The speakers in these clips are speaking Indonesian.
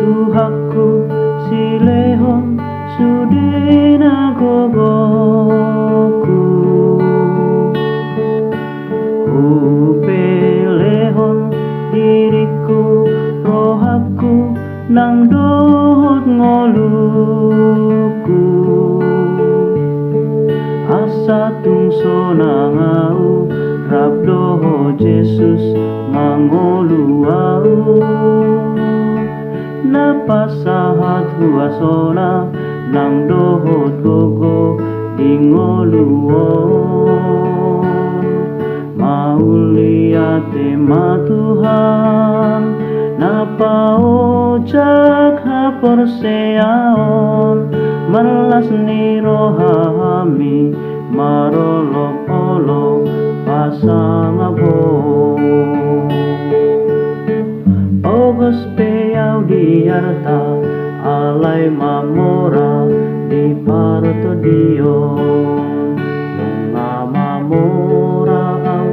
Tuhaku silehon sudina gogoku upelehon diriku rohaku nang dohot ngoluku asa tungso nangau rabdoho Jesus mangolu au napasahat huasona nang dohot gogo dingoluo mauliate ma Tuhan napaojak haporseaon melas ni rohami marolok-olok pasang abo ogos peyau diarta alai mamora di parto dio nunga mamora au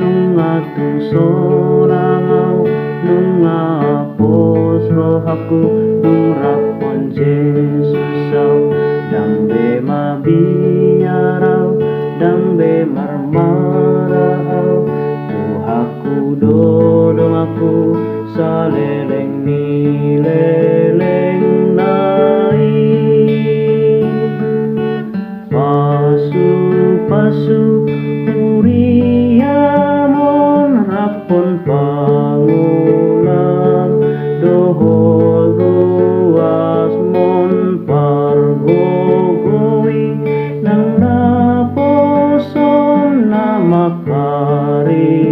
nunga tungsora au nunga pos rohaku nurapon Jesus au dambe mabiarau dambe marmarau Tuhaku dodong aku saleleng ni leleng nai pasu uriamon rapon pangulang dohol ruas mon pargogoi nang naposon namakari